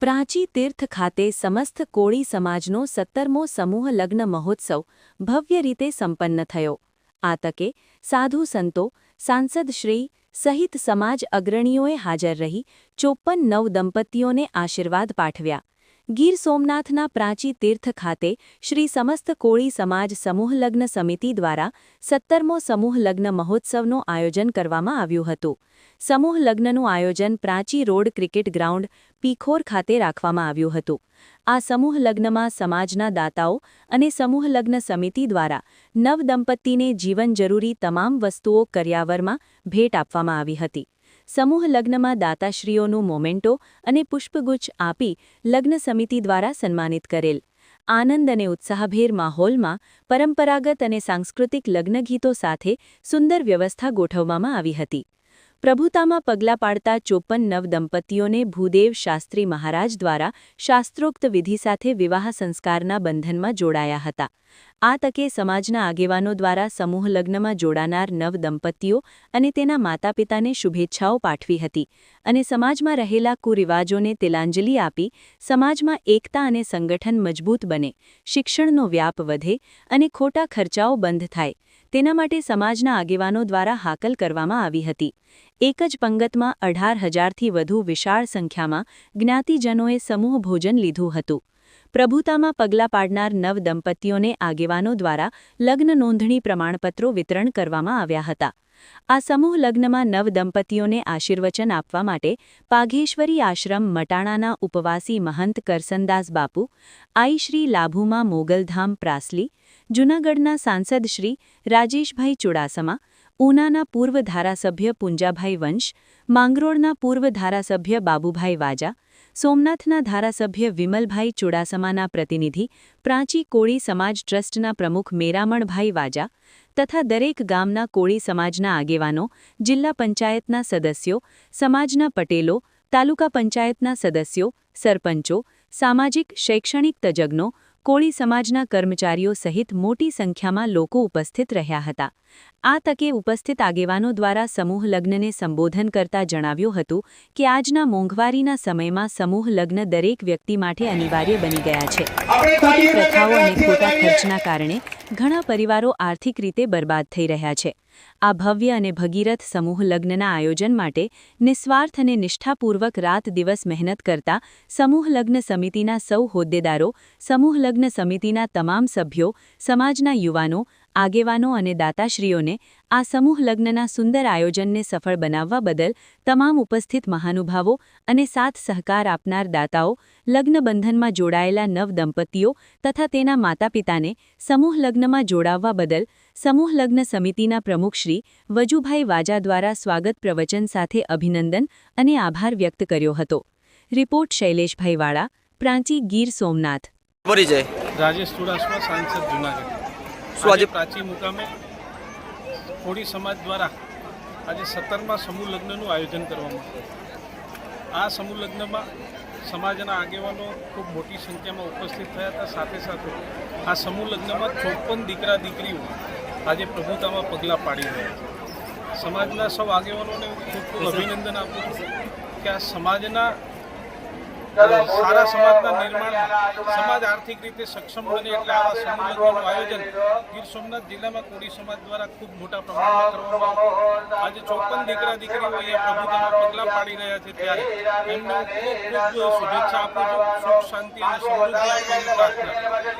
પ્રાચી તીર્થ ખાતે સમસ્ત કોળી સમાજનો 17મો સમૂહ લગ્ન મહોત્સવ ભવ્ય રીતે સંપન્ન થયો। આ તકે સાધુ સંતો, સાંસદશ્રી સહિત સમાજ અગ્રણીઓએ હાજર રહી 54 નવદંપતીઓને આશીર્વાદ પાઠવ્યા। ગીર સોમનાથના પ્રાચી તીર્થ ખાતે શ્રી સમસ્ત કોળી સમાજ સમૂહ લગ્ન સમિતિ દ્વારા 17મો સમૂહ લગ્ન મહોત્સવનું આયોજન કરવામાં આવ્યું હતું। સમૂહ લગ્નનું આયોજન પ્રાચી રોડ ક્રિકેટ ગ્રાઉન્ડ પીખોર ખાતે રાખવામાં આવ્યું હતું। આ સમૂહ લગ્નમાં સમાજના દાતાઓ અને સમૂહ લગ્ન સમિતિ દ્વારા નવદંપતીને જીવન જરૂરી તમામ વસ્તુઓ કરિયાવરમાં ભેટ આપવામાં આવી હતી। સમૂહ લગ્નમાં દાતાશ્રીઓનું મોમેન્ટો અને પુષ્પગુચ્છ આપી લગ્ન સમિતિ દ્વારા સન્માનિત કરેલ। આનંદ અને ઉત્સાહભેર માહોલમાં પરંપરાગત અને સાંસ્કૃતિક લગ્નગીતો સાથે સુંદર વ્યવસ્થા ગોઠવવામાં આવી હતી। પ્રભુતામાં પગલાં પાડતા 54 નવદંપતીઓને ભૂદેવ શાસ્ત્રી મહારાજ દ્વારા શાસ્ત્રોક્ત વિધિ સાથે વિવાહ સંસ્કારના બંધનમાં જોડાયા હતા। આ તકે સમાજના આગેવાનો દ્વારા સમૂહ લગ્નમાં જોડાનાર નવદંપતીઓ અને તેના માતાપિતાને શુભેચ્છાઓ પાઠવી હતી અને સમાજમાં રહેલા કુરિવાજોને તિલાંજલિ આપી સમાજમાં એકતા અને સંગઠન મજબૂત બને, શિક્ષણનો વ્યાપ વધે અને ખોટા ખર્ચાઓ બંધ થાય તેના માટે સમાજના આગેવાનો દ્વારા હાકલ કરવામાં આવી હતી। એક જ પંગતમાં 18,000થી વધુ વિશાળ સંખ્યામાં જ્ઞાતિજનોએ સમૂહ ભોજન લીધું હતું। પ્રભુતામાં પગલાં પાડનાર નવદંપતીઓને આગેવાનો દ્વારા લગ્ન નોંધણી પ્રમાણપત્રો વિતરણ કરવામાં આવ્યા હતા। આ સમૂહ લગ્નમાં નવદંપતીઓને આશીર્વચન આપવા માટે પાઘેશ્વરી આશ્રમ મટાણાના ઉપવાસી મહંત કરસનદાસ બાપુ, આઈ શ્રી લાભુમા મોગલધામ પ્રાસલી, જૂનાગઢના સાંસદ શ્રી રાજેશભાઈ ચુડાસમા, ઉનાના પૂર્વ ધારાસભ્ય પુંજાભાઈ વંશ, માંગરોળના પૂર્વ ધારાસભ્ય બાબુભાઈ વાજા, સોમનાથના ધારાસભ્ય વિમલભાઈ ચુડાસમાના પ્રતિનિધિ, પ્રાચી કોળી સમાજ ટ્રસ્ટના પ્રમુખ મેરામણભાઈ વાજા તથા દરેક ગામના કોળી સમાજના આગેવાનો, જિલ્લા પંચાયતના સદસ્યો, સમાજના પટેલો, તાલુકા પંચાયતના સદસ્યો, સરપંચો, સામાજિક શૈક્ષણિક તજજ્ઞો, કોળી સમાજના કર્મચારીઓ સહિત મોટી સંખ્યામાં લોકો ઉપસ્થિત રહ્યા હતા। આ તકે ઉપસ્થિત આગેવાનો દ્વારા સમૂહ લગ્નને સંબોધન કરતા જણાવ્યું હતું કે આજના મોંઘવારીના સમયમાં સમૂહ લગ્ન દરેક વ્યક્તિ માટે અનિવાર્ય બની ગયા છે। ખોટી પ્રથાઓ અને ખોટા ખર્ચના કારણે ઘણા પરિવારો આર્થિક રીતે બરબાદ થઈ રહ્યા છે। આ ભવ્ય અને ભગીરથ સમૂહ લગ્નના આયોજન માટે નિસ્વાર્થ અને નિષ્ઠાપૂર્વક રાત દિવસ મહેનત કરતા સમૂહ લગ્ન સમિતિના સૌ હોદ્દેદારો, સમૂહ લગ્ન સમિતિના તમામ સભ્યો, સમાજના યુવાનો, આગેવાનો અને દાતાશ્રીઓને આ સમૂહ લગ્નના સુંદર આયોજનને સફળ બનાવવા બદલ તમામ ઉપસ્થિત મહાનુભાવો અને સાથ સહકાર આપનાર દાતાઓ, લગ્ન બંધનમાં જોડાયેલા નવદંપતીઓ તથા તેના માતાપિતાને સમૂહ લગ્નમાં જોડાવવા બદલ સમૂહ લગ્ન સમિતિના પ્રમુખ શ્રી વજુભાઈ વાજા દ્વારા સ્વાગત પ્રવચન સાથે અભિનંદન અને આભાર વ્યક્ત કર્યો હતો। રિપોર્ટ શૈલેષભાઈ વાળા, પ્રાંચી, ગીર સોમનાથ। પરિચય રાજેશ ચુડાસમા, સાંસદ જૂનાગઢ। આજે પ્રાચી મુકામે કોળી સમાજ દ્વારા આજે 17મા સમૂહ લગ્નનું આયોજન કરવામાં આવ્યું। આ સમૂહ લગ્નમાં સમાજના આગેવાનો ખૂબ મોટી સંખ્યામાં ઉપસ્થિત થયા હતા। સાથે સાથે આ સમૂહ લગ્નમાં 54 દીકરા દીકરીઓ આજે પ્રભુતામાં પગલાં પાડી રહ્યા છે। સમાજના સૌ આગેવાનોને ખૂબ ખૂબ અભિનંદન આપું છું કે આ સમાજના સારા સમાજના નિર્માણમાં સમાજ આર્થિક રીતે સક્ષમ બને એટલે આવા સમૂહ લગ્નનું આયોજન ગીર સોમનાથ જિલ્લામાં કોળી સમાજ દ્વારા ખૂબ મોટા પ્રમાણમાં કરવામાં આવ્યું। આજે 54 દીકરા દીકરીઓ અહીંયા પ્રભુતામાં પગલાં પાડી રહ્યા છે ત્યારે એમને ખૂબ ખૂબ શુભેચ્છા આપું છું। સુખ, શાંતિ અને સમૃદ્ધિ આપવાની પ્રાર્થના।